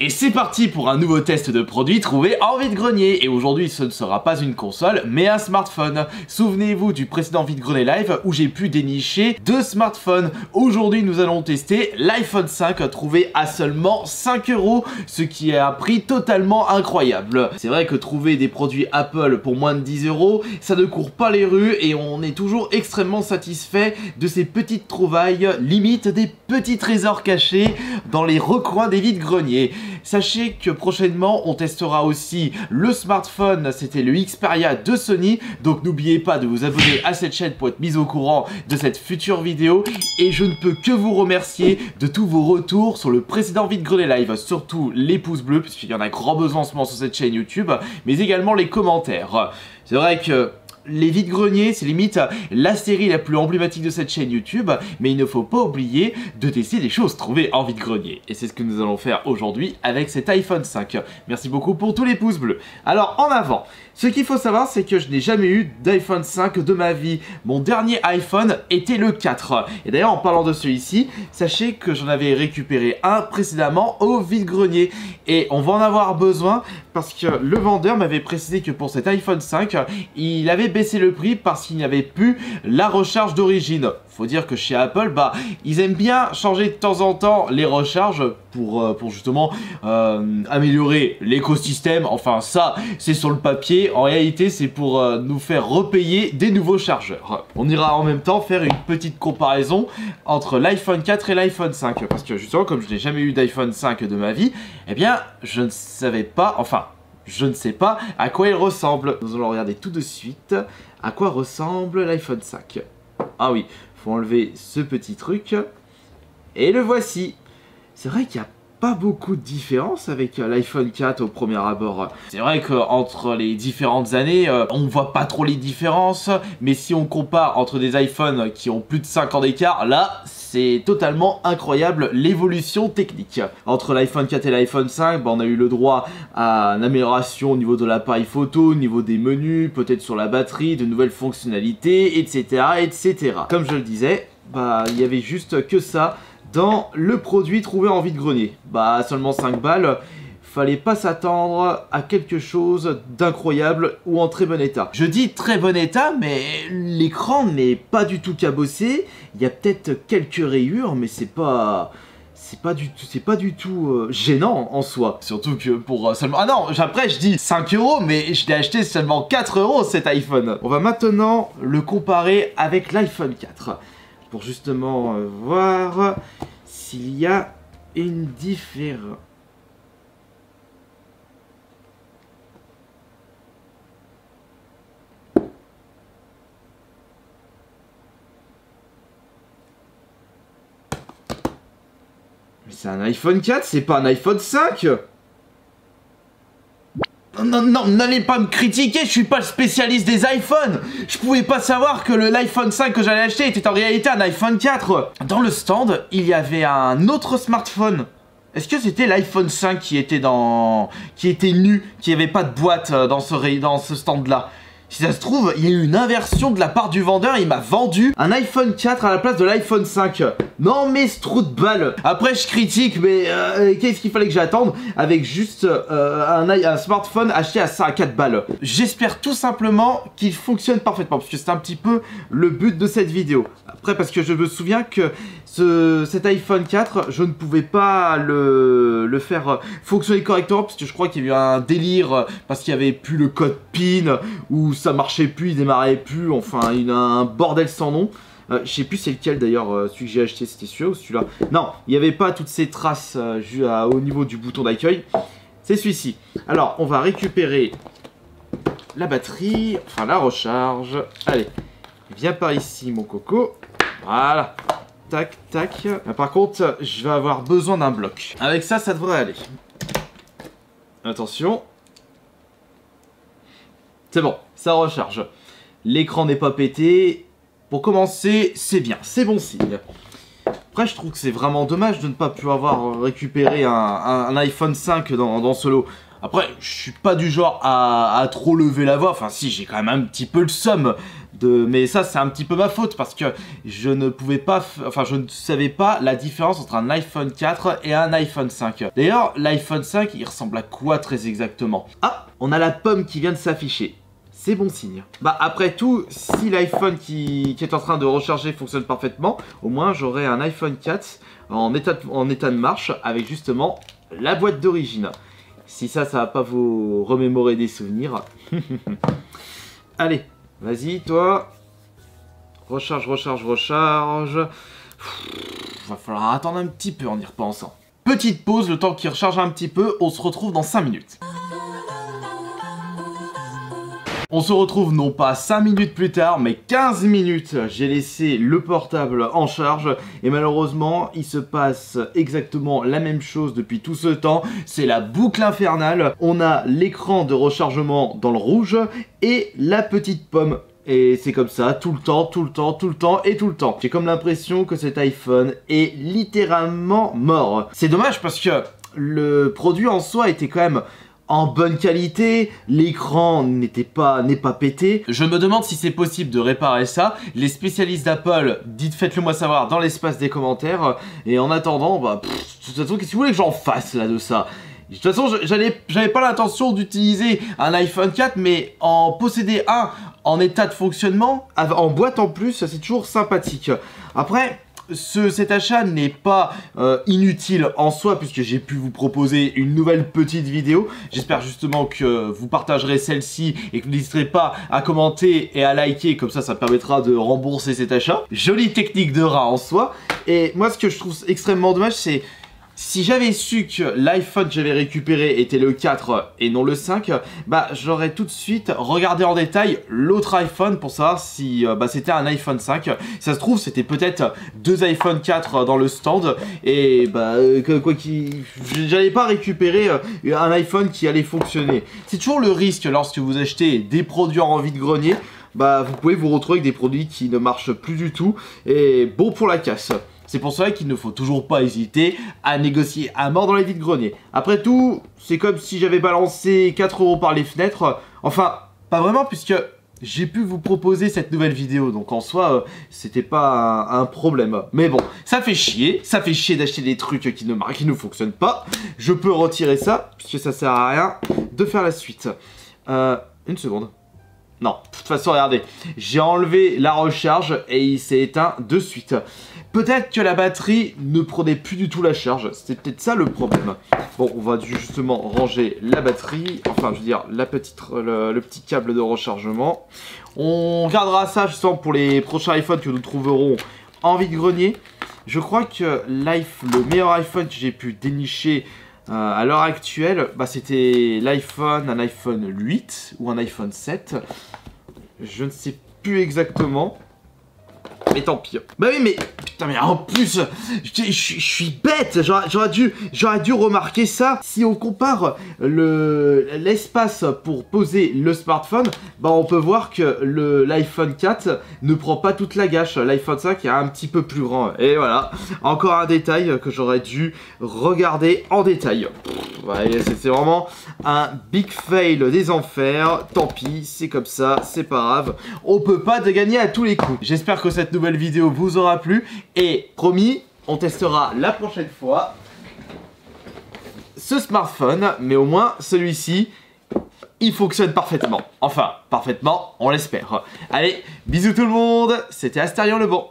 Et c'est parti pour un nouveau test de produit trouvé en vide-grenier. Et aujourd'hui ce ne sera pas une console mais un smartphone. Souvenez-vous du précédent vide-grenier live où j'ai pu dénicher 2 smartphones. Aujourd'hui nous allons tester l'iPhone 5 trouvé à seulement 5 €, ce qui est un prix totalement incroyable. C'est vrai que trouver des produits Apple pour moins de 10 €, ça ne court pas les rues et on est toujours extrêmement satisfait de ces petites trouvailles, limite des petits trésors cachés dans les recoins des vides-greniers. Sachez que prochainement on testera aussi le smartphone, c'était le Xperia de Sony, donc n'oubliez pas de vous abonner à cette chaîne pour être mis au courant de cette future vidéo, et je ne peux que vous remercier de tous vos retours sur le précédent vide-grenier live, surtout les pouces bleus puisqu'il y en a grand besoin en ce moment sur cette chaîne YouTube, mais également les commentaires. C'est vrai que les vides-greniers, c'est limite la série la plus emblématique de cette chaîne YouTube, mais il ne faut pas oublier de tester des choses trouvées en vide-grenier. Et c'est ce que nous allons faire aujourd'hui avec cet iPhone 5. Merci beaucoup pour tous les pouces bleus. Alors, en avant, ce qu'il faut savoir, c'est que je n'ai jamais eu d'iPhone 5 de ma vie. Mon dernier iPhone était le 4. Et d'ailleurs, en parlant de celui-ci, sachez que j'en avais récupéré un précédemment au vide-grenier. Et on va en avoir besoin parce que le vendeur m'avait précisé que pour cet iPhone 5, il avait baissé le prix parce qu'il n'y avait plus la recharge d'origine. Faut dire que chez Apple, ils aiment bien changer de temps en temps les recharges pour justement améliorer l'écosystème. Enfin ça, c'est sur le papier. En réalité, c'est pour nous faire repayer des nouveaux chargeurs. On ira en même temps faire une petite comparaison entre l'iPhone 4 et l'iPhone 5. Parce que justement, comme je n'ai jamais eu d'iPhone 5 de ma vie, eh bien, je ne savais pas, enfin, je ne sais pas à quoi il ressemble. Nous allons regarder tout de suite à quoi ressemble l'iPhone 5. Ah oui, faut enlever ce petit truc. Et le voici. C'est vrai qu'il n'y a pas beaucoup de différence avec l'iPhone 4 au premier abord. C'est vrai qu'entre les différentes années, on ne voit pas trop les différences. Mais si on compare entre des iPhones qui ont plus de 5 ans d'écart, là, c'est totalement incroyable l'évolution technique. Entre l'iPhone 4 et l'iPhone 5, on a eu le droit à une amélioration au niveau de l'appareil photo, au niveau des menus, peut-être sur la batterie, de nouvelles fonctionnalités, etc. etc. Comme je le disais, il y avait juste que ça dans le produit trouvé en vide-grenier. Seulement 5 balles. Fallait pas s'attendre à quelque chose d'incroyable ou en très bon état. Je dis très bon état, mais l'écran n'est pas du tout cabossé. Il y a peut-être quelques rayures, mais c'est pas du tout gênant en soi. Surtout que pour seulement... Ah non, après je dis 5 €, mais je l'ai acheté seulement 4 € cet iPhone. On va maintenant le comparer avec l'iPhone 4. Pour justement voir s'il y a une différence. Mais c'est un iPhone 4, c'est pas un iPhone 5. Non, n'allez pas me critiquer, je suis pas le spécialiste des iPhones. Je pouvais pas savoir que l'iPhone 5 que j'allais acheter était en réalité un iPhone 4. Dans le stand, il y avait un autre smartphone. Est-ce que c'était l'iPhone 5 qui était nu, qui avait pas de boîte dans ce stand-là? Si ça se trouve, il y a eu une inversion de la part du vendeur, il m'a vendu un iPhone 4 à la place de l'iPhone 5. Non mais ce trou de balle. Après je critique, mais qu'est-ce qu'il fallait que j'attende avec juste un smartphone acheté à 4 balles. J'espère tout simplement qu'il fonctionne parfaitement, parce que c'est un petit peu le but de cette vidéo. Après parce que je me souviens que cet iPhone 4, je ne pouvais pas le faire fonctionner correctement, parce que je crois qu'il y a eu un délire, parce qu'il n'y avait plus le code PIN, ou ça marchait plus, il démarrait plus, enfin il a un bordel sans nom. Je sais plus c'est lequel d'ailleurs, celui que j'ai acheté, c'était celui-là ou celui-là. Non, il n'y avait pas toutes ces traces au niveau du bouton d'accueil. C'est celui-ci. Alors, on va récupérer la batterie, enfin la recharge. Allez, viens par ici mon coco. Voilà. Tac, tac. Par contre, je vais avoir besoin d'un bloc. Avec ça, ça devrait aller. Attention. C'est bon, ça recharge. L'écran n'est pas pété. Pour commencer, c'est bien, c'est bon signe. Après, je trouve que c'est vraiment dommage de ne pas pouvoir avoir récupéré un iPhone 5 dans ce lot. Après, je suis pas du genre à trop lever la voix. Enfin, si, j'ai quand même un petit peu le seum. Mais ça, c'est un petit peu ma faute parce que je ne pouvais pas... Enfin, je ne savais pas la différence entre un iPhone 4 et un iPhone 5. D'ailleurs, l'iPhone 5, il ressemble à quoi très exactement? Ah, on a la pomme qui vient de s'afficher. C'est bon signe. Bah après tout, si l'iPhone qui est en train de recharger fonctionne parfaitement, au moins j'aurai un iPhone 4 en état de marche avec justement la boîte d'origine. Si ça va pas vous remémorer des souvenirs. Allez, vas-y toi. Recharge. Va falloir attendre un petit peu en y repensant. Petite pause, le temps qu'il recharge un petit peu, on se retrouve dans 5 minutes. On se retrouve non pas 5 minutes plus tard, mais 15 minutes. J'ai laissé le portable en charge et malheureusement, il se passe exactement la même chose depuis tout ce temps. C'est la boucle infernale. On a l'écran de rechargement dans le rouge et la petite pomme. Et c'est comme ça, tout le temps. J'ai comme l'impression que cet iPhone est littéralement mort. C'est dommage parce que le produit en soi était quand même en bonne qualité, l'écran n'est pas pété. Je me demande si c'est possible de réparer ça. Les spécialistes d'Apple, faites-le moi savoir dans l'espace des commentaires. Et en attendant, bah, de toute façon, qu'est-ce que vous voulez que j'en fasse là de ça? De toute façon, j'avais pas l'intention d'utiliser un iPhone 4, mais en posséder un en état de fonctionnement, en boîte en plus, c'est toujours sympathique. Après, cet achat n'est pas inutile en soi puisque j'ai pu vous proposer une nouvelle petite vidéo. J'espère justement que vous partagerez celle-ci et que vous n'hésiterez pas à commenter et à liker, comme ça permettra de rembourser cet achat. Jolie technique de rat en soi. Et moi ce que je trouve extrêmement dommage, c'est si j'avais su que l'iPhone que j'avais récupéré était le 4 et non le 5, bah j'aurais tout de suite regardé en détail l'autre iPhone pour savoir si c'était un iPhone 5. Ça se trouve, c'était peut-être 2 iPhone 4 dans le stand et j'allais pas récupérer un iPhone qui allait fonctionner. C'est toujours le risque lorsque vous achetez des produits en vide-grenier, bah vous pouvez vous retrouver avec des produits qui ne marchent plus du tout et bon pour la casse. C'est pour cela qu'il ne faut toujours pas hésiter à négocier à mort dans les vides-greniers. Après tout, c'est comme si j'avais balancé 4 € par les fenêtres. Enfin, pas vraiment puisque j'ai pu vous proposer cette nouvelle vidéo. Donc en soi, c'était pas un problème. Mais bon, ça fait chier d'acheter des trucs qui ne fonctionnent pas. Je peux retirer ça, puisque ça sert à rien de faire la suite. Une seconde. Non, de toute façon, regardez, j'ai enlevé la recharge et il s'est éteint de suite. Peut-être que la batterie ne prenait plus du tout la charge, c'était peut-être ça le problème. Bon, on va justement ranger la batterie, enfin je veux dire le petit câble de rechargement. On gardera ça justement pour les prochains iPhones que nous trouverons en vide-grenier. Je crois que le meilleur iPhone que j'ai pu dénicher à l'heure actuelle, c'était un iPhone 8 ou un iPhone 7. Je ne sais plus exactement. Mais tant pis. Bah oui, mais putain, mais en plus, je suis bête. J'aurais dû remarquer ça. Si on compare l'espace pour poser le smartphone, bah on peut voir que l'iPhone 4 ne prend pas toute la gâche. L'iPhone 5 est un petit peu plus grand. Et voilà, encore un détail que j'aurais dû regarder en détail. Ouais, c'est vraiment un big fail des enfers. Tant pis, c'est comme ça, c'est pas grave. On peut pas gagner à tous les coups. J'espère que cette nouvelle vidéo vous aura plu. Et promis, on testera la prochaine fois ce smartphone. Mais au moins, celui-ci, il fonctionne parfaitement. Enfin, parfaitement, on l'espère. Allez, bisous tout le monde. C'était Astérion le Bon.